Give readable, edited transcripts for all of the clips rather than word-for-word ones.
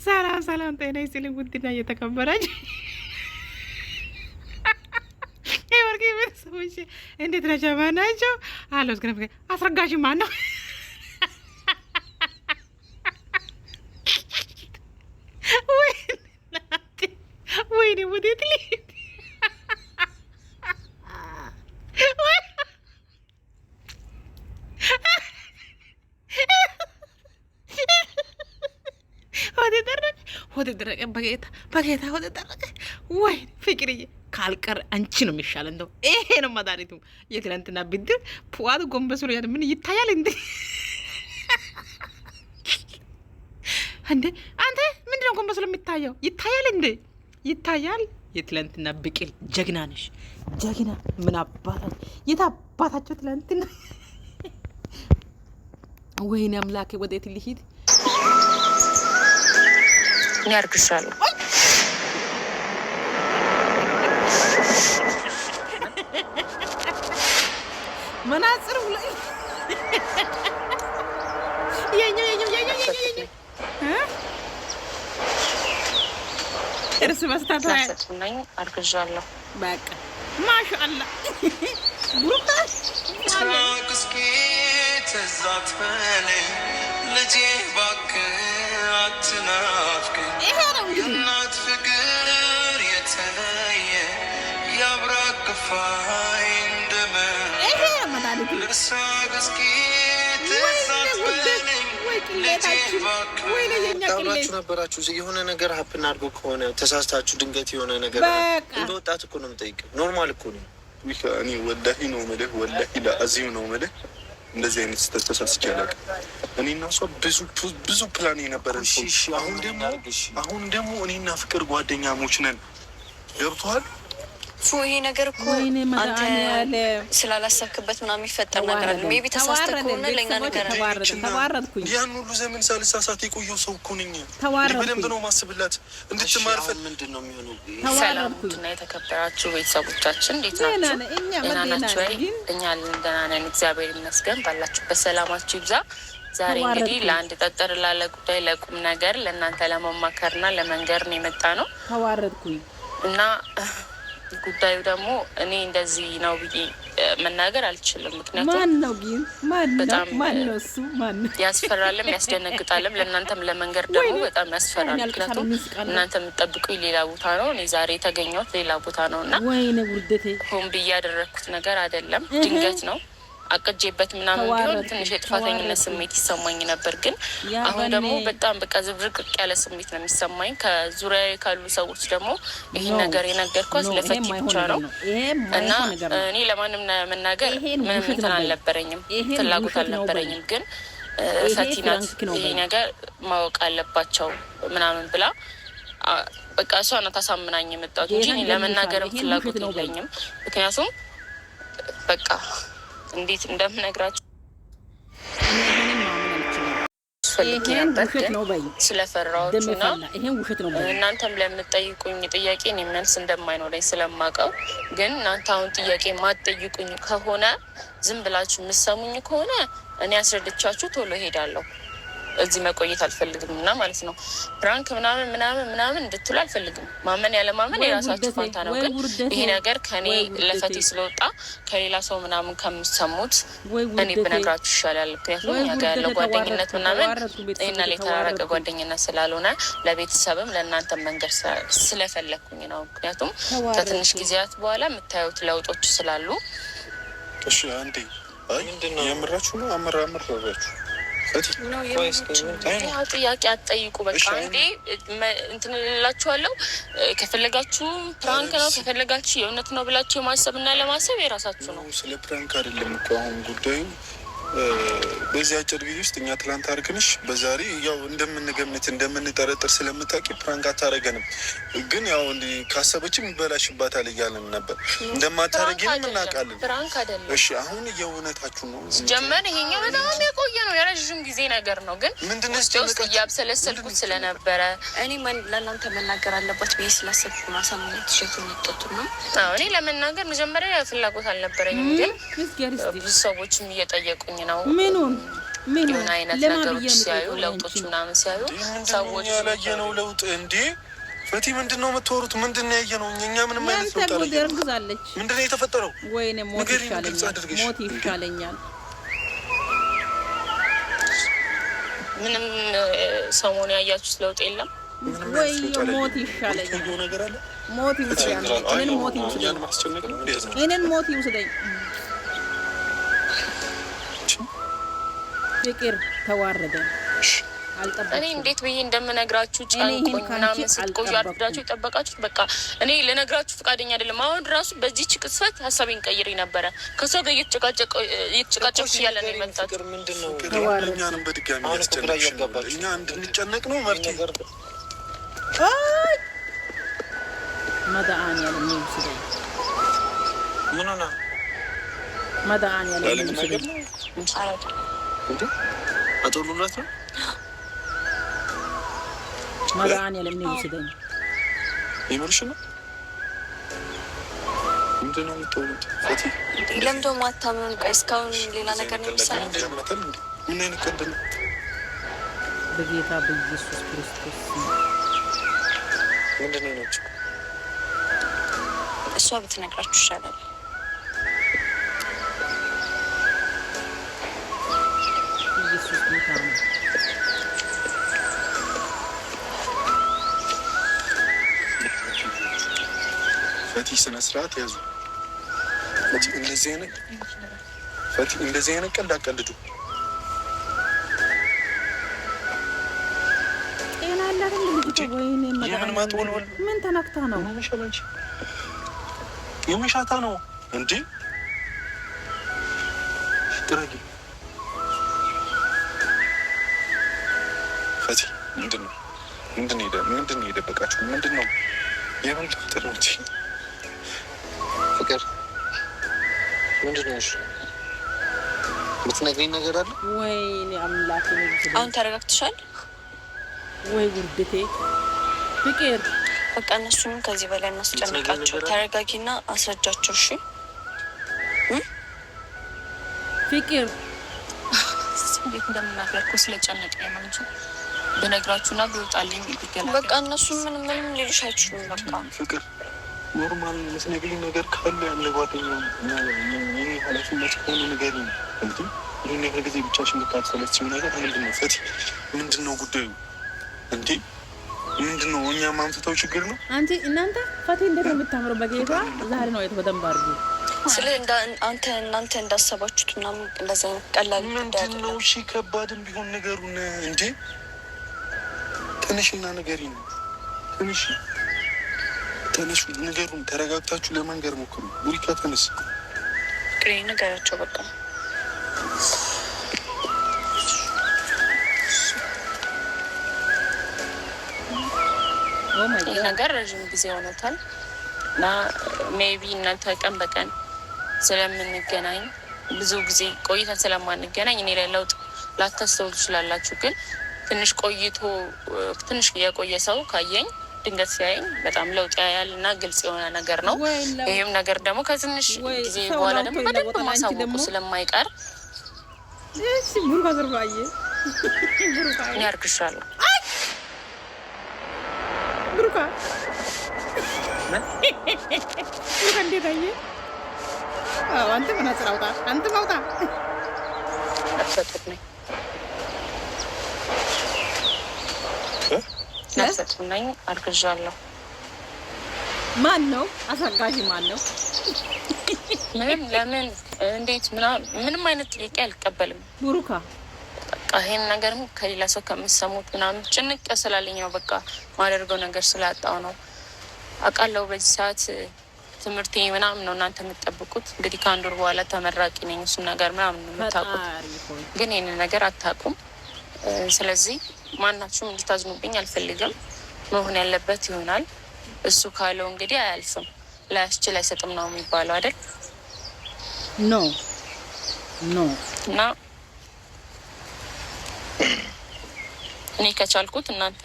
ሰላም ሰላም፣ ጤና ይስጥልኝ ውድና እየተከበራችሁ የወርቅ ቤተሰቦች እንዴት ናቸው? ማናቸው አለው እስከ አስረጋሽ ማን ነው? ወይኔ ወዴት ልሂድ? ወደ ደረቀ በጌታ ወደ ደረቀ። ወይ ፍቅርዬ ካልቀር አንቺ ነው የሚሻለ። እንደው ይሄ ነው መድኃኒቱ። የትላንትና ብድር ፑዋት ጎንበስ ብሎ ምን ይታያል እንዴ? እንዴ አንተ ምንድነው ጎንበስ ብሎ የሚታየው? ይታያል እንዴ? ይታያል። የትላንትና ብቅል ጀግና ነሽ፣ ጀግና። ምን አባታችሁ የት አባታችሁ ትላንትና። ወይኔ አምላኬ ወዴት ልሂድ? ያርግሻለሁ። መናጽር ብሎ እርስ በስታታኝ አርግዣለሁ። በቃ ማሻአላ ብሩካስ ታቅስኪ ተዛት በለ ልጄ እባክህ አትናፍቅኝ። የእናት ፍቅር የተለየ ያብራክፋይ እንደምን ልርሳቅ እስኪ ተዛት በለኝ ልጄ እባክህ። ታውላችሁ ነበራችሁ የሆነ ነገር ሀፕን አድርጎ ከሆነ ተሳስታችሁ ድንገት የሆነ ነገር እንደ ወጣት እኮ ነው የምጠይቀው። ኖርማል እኮ ነው። እኔ ወላሂ ነው የምልህ፣ ወላሂ ለአዚም ነው የምልህ። እንደዚህ አይነት ስህተት ተሳስቼ አላውቅም። እኔና እሷ ብዙ ፕላን የነበረን። አሁን ደግሞ እኔና ፍቅር ጓደኛሞች ነን። ገብቶሃል? ይሄ ነገር እኮ አንተ ስላላሰብክበት ምናምን የሚፈጠር ነገር አለ። ሜቢ ተሳስተህ ከሆነ ለእኛ ነገር ተዋረድኩኝ። ያን ሁሉ ዘመን ሳልሳሳት የቆየው ሰው እኮ ነኝ። በደንብ ነው ማስብላት እንድትማርፈት። ምንድን ነው የሚሆነው? ሰላምና የተከበራችሁ ቤተሰቦቻችን እንዴት ናችሁ? ደህና ናችሁ? እኛ ደህና ነን፣ እግዚአብሔር ይመስገን። ባላችሁበት ሰላማችሁ ይብዛ። ዛሬ እንግዲህ ለአንድ ጠጠር ላለ ጉዳይ ለቁም ነገር ለእናንተ ለመማከርና ለመንገር ነው የመጣ ነው። ተዋረድኩኝ እና ጉዳዩ ደግሞ እኔ እንደዚህ ነው ብዬ መናገር አልችልም። ምክንያቱም ማን ነው ግን ማን ነው እሱ? ማን ነው? ያስፈራልም ያስደነግጣልም። ለእናንተም ለመንገር ደግሞ በጣም ያስፈራል። ምክንያቱም እናንተ የምትጠብቁኝ ሌላ ቦታ ነው፣ እኔ ዛሬ የተገኘሁት ሌላ ቦታ ነው እና ወይኔ ውርደቴ፣ ሆን ብዬ ያደረግኩት ነገር አይደለም። ድንገት ነው አቅጄበት ምናምን ቢሆን ትንሽ የጥፋተኝነት ስሜት ይሰማኝ ነበር። ግን አሁን ደግሞ በጣም በቃ ዝብርቅቅ ያለ ስሜት ነው የሚሰማኝ። ከዙሪያ ካሉ ሰዎች ደግሞ ይህን ነገር የነገርኳት ለፈቲ ብቻ ነው እና እኔ ለማንም መናገር ምንም እንትን አልነበረኝም፣ ፍላጎት አልነበረኝም። ግን ፈቲ ናት ይሄ ነገር ማወቅ አለባቸው ምናምን ብላ በቃ እሷ ናት አሳምናኝ የመጣሁት እንጂ ለመናገርም ፍላጎት የለኝም። ምክንያቱም በቃ እንዴት እንደምነግራችሁ ስለፈራዎቹና እናንተም ለምትጠይቁኝ ጥያቄ እኔ መልስ እንደማይኖረኝ ስለማውቀው፣ ግን እናንተ አሁን ጥያቄ ማትጠይቁኝ ከሆነ ዝም ብላችሁ የምትሰሙኝ ከሆነ እኔ አስረድቻችሁ ቶሎ እሄዳለሁ። እዚህ መቆየት አልፈልግም እና ማለት ነው። ፕራንክ ምናምን እንድትሉ አልፈልግም። ማመን ያለ ማመን የራሳችሁ ፋንታ ነው። ግን ይሄ ነገር ከኔ ለፈቴ ስለወጣ ከሌላ ሰው ምናምን ከምሰሙት እኔ ብነግራችሁ ይሻላል። ምክንያቱም እኛ ጋር ያለው ጓደኝነት ምናምን ይህና ላይ የተራረቀ ጓደኝነት ስላልሆነ ለቤተሰብም ለእናንተ መንገድ ስለፈለግኩኝ ነው። ምክንያቱም ከትንሽ ጊዜያት በኋላ የምታዩት ለውጦች ስላሉ። እሺ አንዴ የምራችሁ ነው አመራችሁ ጥያቄ አትጠይቁ። በቃ እንዴ እንትን እላችኋለሁ። ከፈለጋችሁ ፕራንክ ነው፣ ከፈለጋችሁ የእውነት ነው ብላችሁ የማሰብና ለማሰብ የራሳችሁ ነው። ስለ ፕራንክ አይደለም እኮ አሁን ጉዳዩ። በዚህ አጭር ጊዜ ውስጥ እኛ ትላንት አድርገንሽ በዛሬ ያው እንደምንገምት እንደምንጠረጥር ስለምታውቂ ፕራንክ አታረገንም። ግን ያው እንዲህ ካሰበችም ይበላሽባታል እያለን ነበር። እንደማታረጊንም እናውቃለን። ፕራንክ አይደለም። እሺ አሁን የእውነታችሁ ነው ጀመር። ይሄኛው በጣም የቆየ ነው፣ የረዥም ጊዜ ነገር ነው። ግን ውስጥ እያብሰለሰልኩት ስለነበረ እኔ ለእናንተ መናገር አለባት ብዬ ስላሰብኩ ነው። አሳምነው ትሸቱ መጠጡ ነው። እኔ ለመናገር መጀመሪያ ፍላጎት አልነበረኝም። ግን ብዙ ሰዎችም እየጠየቁኝ ነው። የሆነ አይነት ነገሮች ሲያዩ ለውጦች ምናምን ሲያዩ ሰዎች ያላየነው ለውጥ እንዴ ፈቲ ምንድነው የምትወሩት? ምንድነው ያየነው? እኛ ምንም አይነት ለውጥ አላየንም። ምንድነው የተፈጠረው? ወይኔ ሞት ይሻለኛል። ምንም ሰሞኑን ያያችሁት ለውጥ የለም ወይ? ሞት ይሻለኛል። ሞት ይሻለኛል። እኔን ሞት ይውሰደኝ። ፍቅር ተዋረደ። እኔ እንዴት ብዬ እንደምነግራችሁ ጨንቆኝ ምናምን ስትቆዩ አድርጋችሁ የጠበቃችሁት በቃ እኔ ልነግራችሁ ፈቃደኛ አይደለም። አሁን ራሱ በዚህች ቅጽበት ሀሳቤን ቀይሬ ነበረ። ከሰው ጋር እየተጨቃጨቅሽ እያለ ነው የመጣችው። እኛንም በድጋሚ ያስጨነቅሽ እኛ እንድንጨነቅ ነው መርቴ መድኃኒዓለም ይውሰደኝ። ምን ሆነ? መድኃኒዓለም ይውሰደኝ። አቶ ሉላት ነው መድኃኒዓለም ይውሰደኝ። ይመርሽ ነው ምንድን ነው የምትወሩት? ፈቲ ለምዶ ማታመን ቆይ እስካሁን ሌላ ነገር ነው የሚሰራው። ምን አይነት ቀልድ ነው? በጌታ በኢየሱስ ክርስቶስ ምንድን ነው ነች? እሷ ብትነግራችሁ ይሻላል። ኢየሱስ ጌታ ነው። ፈቲ ስነ ስርዓት ያዙ። ፈቲ እንደዚህ አይነት ቀልድ አቀልዱ። ጤና ያላት ልጅ ወይኔ መድኃኒዓለም ምን ተነክታ ነው? የመሻታ ነው እንዴ? ጥረጊ ፈቲ ምንድን ነው የደበቃችሁ? ምንድን ነው የምን ፍቅር ነው? ፍቅር ምንድን ነው? የምትነግሪኝ ነገር አለ? ወይኔ አምላኬ ነው። አሁን ተረጋግተሻል ወይ ጉርድቴ? ፍቅር በቃ እነሱንም ከዚህ በላይ እናስጨንቃቸው። ተረጋጊና አስረጃቸው። እሺ ፍቅር እንዴት እንደምናገርኩ ስለጨነቀኝ ነው እንጂ በነግራችሁና ብወጣልኝ ይገላል። በቃ እነሱ ምንም ሊሉሽ አይችሉም። በቃ ፍቅር ኖርማል የምትነግሪኝ ነገር ካለ ያለ ጓደኛ ይህ ኃላፊነት ከሆነ ነገር ነው እንጂ ይህን ነገር ጊዜ ብቻሽን ልታሰለችው ነገር ምንድን ነው? ፈቲ ምንድን ነው ጉዳዩ እንዴ? ምንድን ነው? እኛ ማምተታው ችግር ነው። እናንተ ፈቲ እንዴት ነው የምታምረው? በጌታ ዛሬ ነው በደንብ አድርጉ። ስለ እናንተ እንዳሰባችሁት ምናምን እንደዛ ቀላል ምንድን ነው? እሺ ከባድም ቢሆን ነገሩን እንዴ ትንሽና ነገሪ ነው። ተነሱ፣ ነገሩን ተረጋግታችሁ ለመንገር ሞክሩ። ቡሪካ ተነስ። ቅሬ ነገራቸው በቃ ይህ ነገር ረዥም ጊዜ ሆኖታል እና ሜቢ እናንተ ቀን በቀን ስለምንገናኝ ብዙ ጊዜ ቆይተን ስለማንገናኝ እኔ ላይ ለውጥ ላታስተውሉ ትችላላችሁ። ግን ትንሽ የቆየ ሰው ካየኝ ድንገት ሲያየኝ በጣም ለውጥ ያያል እና ግልጽ የሆነ ነገር ነው። ይህም ነገር ደግሞ ከትንሽ ጊዜ በኋላ ደግሞ በደንብ ማሳወቁ ስለማይቀር እኔ አርግሻለሁ። ብሩካ እንዴት አየህ? አንተ መነጽር አውጣ። አንተ ማውጣ ነፍሰጡር ነኝ ነፍሰጡር ነኝ። አርግዣለሁ። ማን ነው አሳጋሽ? ማን ነው? ምንም ለምን እንዴት ምንም አይነት ጥያቄ አልቀበልም። ብሩካ በቃ ይሄን ነገርም ከሌላ ሰው ከምሰሙት ምናምን ጭንቅ ስላለኝ ነው። በቃ ማደርገው ነገር ስላጣው ነው። አውቃለሁ በዚህ ሰዓት ትምህርቴ ምናምን ነው እናንተ የምትጠብቁት። እንግዲህ ከአንድ ወር በኋላ ተመራቂ ነኝ። እሱን ነገር ምናምን ነው የምታውቁት፣ ግን ይህንን ነገር አታውቁም። ስለዚህ ማናችሁም እንድታዝኑብኝ አልፈልግም። መሆን ያለበት ይሆናል። እሱ ካለው እንግዲህ አያልፍም። ላያስችል አይሰጥም ነው የሚባለው አይደል? ኖ እና እኔ ከቻልኩት እናንተ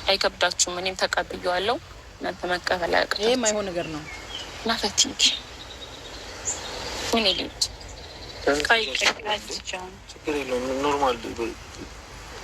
አይከብዳችሁም። እኔም ተቀብዬዋለሁ። እናንተ መቀበል አያቅታችሁም። ይሄ የማይሆን ነገር ነው። ናፈቲንግ ምን ይልት ችግር የለውም ኖርማል።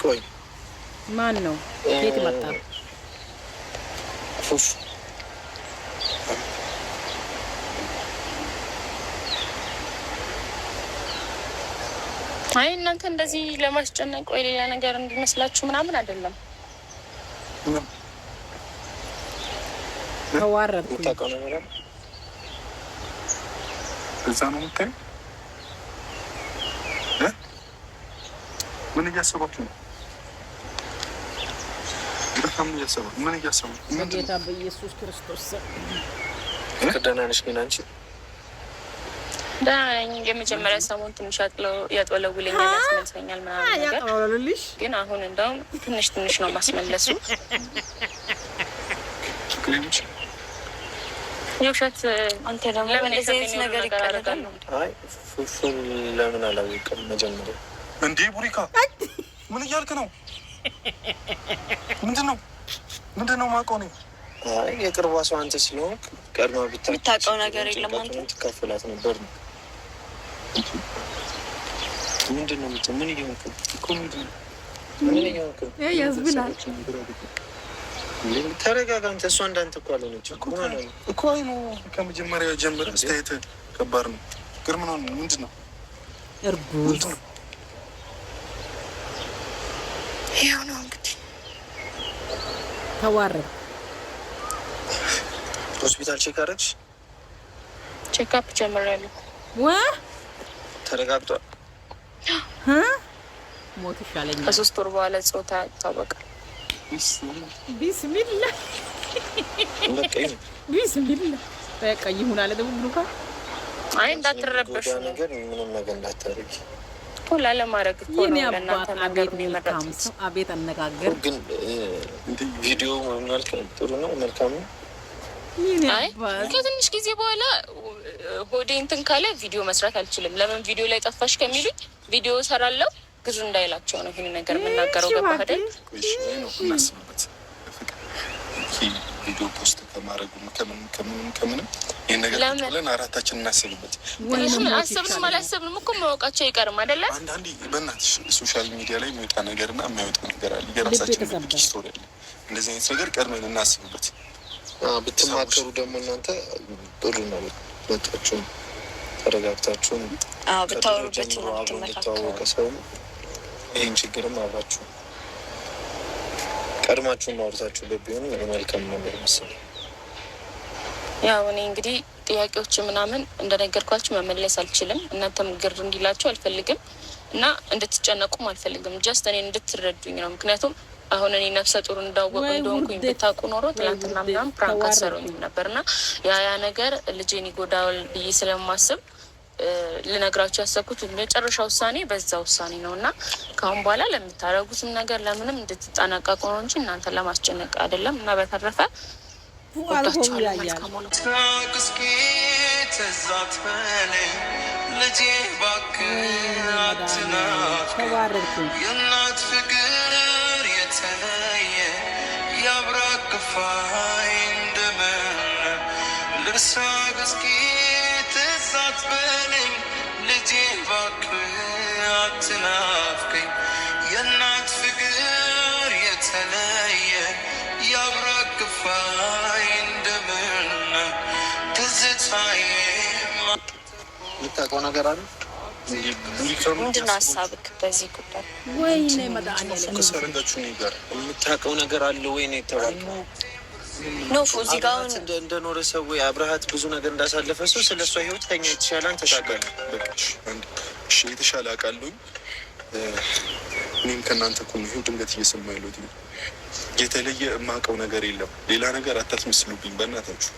ቆይ ማን ነው ከየት መጣ? ፉፍ አይ እናንተ እንደዚህ ለማስጨነቅ ወይ ሌላ ነገር እንዲመስላችሁ ምናምን አይደለም። ተዋረድኩ። እዛ ነው የምታየው? ምን እያሰባችሁ ነው? ምን እያሰባችሁ? በጌታ በኢየሱስ ክርስቶስ ደህና ነሽ ግን አንቺ? ደህና ነኝ። የመጀመሪያ ሰሞን ትንሽ ያጥወለውለኛል፣ ያስመልሰኛል ምናምን ነገር ግን አሁን እንደውም ትንሽ ነው ማስመለሱ። የውሸት አንተ ደግሞ እንደዚህ አይነት ነገር ይቀርዳል። አይ ፉፉን ለምን አላወቅም መጀመሪያ? እንዴ ቡሪካ ምን እያልክ ነው? ምንድን ነው ማውቀው ነው? አይ የቅርቧ ሰው አንተ ስለሆንክ ቀድማ ብታውቀው ነገር የለም አንተ ትካፈላት ነበር ነው። ምንድን ነው ምን እየሆንክ እኮ ምን እየሆንክ ያዝብላል። ተረጋጋ አንተ። እሷ እንዳንተ እኮ አልሆነች እኮ አይ ነው ከመጀመሪያ ጀምረህ አስተያየት ከባድ ነው። ግርም ነው። ምንድን ነው እርጉዝ ይኸው ነው እንግዲህ ተዋረድ። ሆስፒታል ቼክ አደረግሽ? ቼክአፕ ጀምሬያለሁ። ተረጋግጧል? ሞት ይሻለኛል። ከ3 ወር በኋላ ጾታ ይታወቃል። ቢስሚላ ቢስሚላ በቃ ይሁን አለ ደግሞ ብሩካ። አይ እንዳትረበሹ ነገር ምንም ነገር እንዳታረጊ ሁላ ለማድረግ እኮ ነው ለእናንተ ነገር የሚመጣው። አቤት አነጋገር ግን ቪዲዮ መልካም ጥሩ ነው መልካም ነው። አይ ከትንሽ ጊዜ በኋላ ሆዴ እንትን ካለ ቪዲዮ መስራት አልችልም። ለምን ቪዲዮ ላይ ጠፋሽ ከሚሉኝ ቪዲዮ ሰራለሁ ግዙ እንዳይላቸው ነው ይሄን ነገር የምናገረው። ገባህ አይደል? እናስብበት። ቪዲዮ ፖስት ከማድረጉ ከምንም ይህን ነገር ብለን አራታችን እናስብበት። አሰብንም አላሰብንም እኮ ማወቃቸው አይቀርም አይደለ? አንዳንዴ በእናትሽ ሶሻል ሚዲያ ላይ የሚወጣ ነገር እና የማይወጣ ነገር አለ። የራሳችን ልክ ስቶሪ አለ። እንደዚህ አይነት ነገር ቀድመን እናስብበት። ብትማከሩ ደግሞ እናንተ ጥሩ ነው። መጣችሁም ተረጋግታችሁም ብታወሩበት ነው የምትመካከሩ ሰው ይህን ችግርም አብራችሁ ቀድማችሁ ማውራታችሁበት ቢሆን መልካም ነበር መሰለኝ። ያው እኔ እንግዲህ ጥያቄዎች ምናምን እንደነገርኳችሁ መመለስ አልችልም። እናንተም ግር እንዲላችሁ አልፈልግም እና እንድትጨነቁም አልፈልግም። ጀስት እኔ እንድትረዱኝ ነው። ምክንያቱም አሁን እኔ ነፍሰ ጡር እንደሆንኩኝ ብታውቁ ኖሮ ትላንትና ምናምን ፕራንክ አሰሩኝም ነበርና ያ ነገር ልጄን ይጎዳል ብዬ ስለማስብ ልነግራችሁ ያሰብኩት መጨረሻ ውሳኔ በዛ ውሳኔ ነው እና ከአሁን በኋላ ለምታደርጉትም ነገር ለምንም እንድትጠነቀቁ ነው እንጂ እናንተ ለማስጨነቅ አይደለም። እና በተረፈ ወዳችኋለሁ። መልካም ነው። እስኪ ተዛት በለኝ ልጄ እባክህ አትናፍቀኝ። የእናት ፍቅር የተለየ ያብራክፋይ እንደምን ልርሳ እስኪ ተዛት በለኝ ልጄ እባክህ አትናፍቀኝ። የእናት ፍቅር የተለየ ያብራክፋይ እንደምን ትዝታዬ። የምታውቀው ነገር አለ? ምንድን ነው ሀሳብክ በዚህ ጉዳይ? ወይኔ መድኃኒዓለም ከሰርጋችሁ ጋር የምታውቀው ነገር አለ ወይ ነው የተባልከው? ኖፉ እዚህ ጋር እንደኖረ ሰው ወይ አብረሃት ብዙ ነገር እንዳሳለፈ ሰው ስለ እሷ ህይወት ከኛ የተሻለ አንተ ታውቃለህ። እሺ የተሻለ አውቃለሁኝ። እኔም ከእናንተ እኮ ነው ድንገት እየሰማ ያለሁት። የተለየ የማውቀው ነገር የለም። ሌላ ነገር አታስመስሉብኝ በእናታችሁ።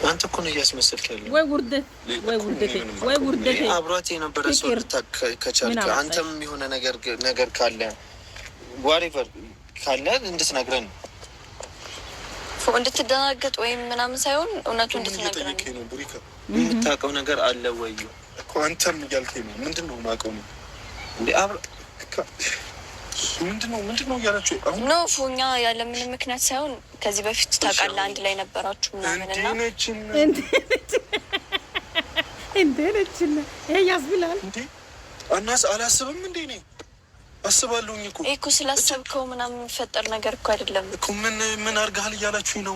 አንተ እኮ ነው እያስመሰልክ ያለው። ወይ ውርደት ወይ ውርደት ወይ ውርደት። አብሯት የነበረ ሰው ከቻልክ አንተም የሆነ ነገር ካለ ዋሬቨር ካለ እንድትነግረን ነው። እንድትደናገጥ ወይም ምናምን ሳይሆን እውነቱ እንድትነግረን ነው። ቡሪካ የምታውቀው ነገር አለ ወይ እኮ አንተም እያልከኝ ነው። ምንድን ነው የማውቀው ነው እንዴ? ምንድን ነው እያላችሁ አሁን ነው? እኛ ያለምንም ምክንያት ሳይሆን ከዚህ በፊት ታውቃለህ አንድ ላይ ነበራችሁ ምናምን እና እንዴ ነችና ይሄ ያስብላል እንዴ? አናስ አላስብም እንዴ? እኔ አስባለሁኝ እኮ ስላሰብከው ምናምን የሚፈጠር ነገር እኮ አይደለም እኮ። ምን አድርገሃል እያላችሁኝ ነው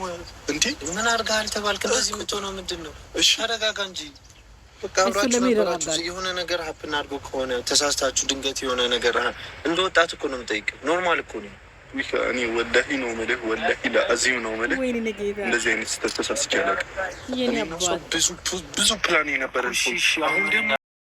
እንዴ? ምን አድርገሃል ተባልክ? እንደዚህ የምትሆነው ምንድን ነው? እሺ ተረጋጋ እንጂ። በቃ አብራችሁ ነበራችሁ። የሆነ ነገር ሀፕን አድርጎ ከሆነ ተሳስታችሁ ድንገት የሆነ ነገር እንደ ወጣት እኮ ነው የምጠይቅህ። ኖርማል እኮ ነው። እኔ ወላሂ ነው የምልህ፣ ወላሂ ለአዚም ነው የምልህ። እንደዚህ አይነት ስህተት ተሳስቼ አላውቅም። ብዙ ፕላን የነበረን አሁን ደግሞ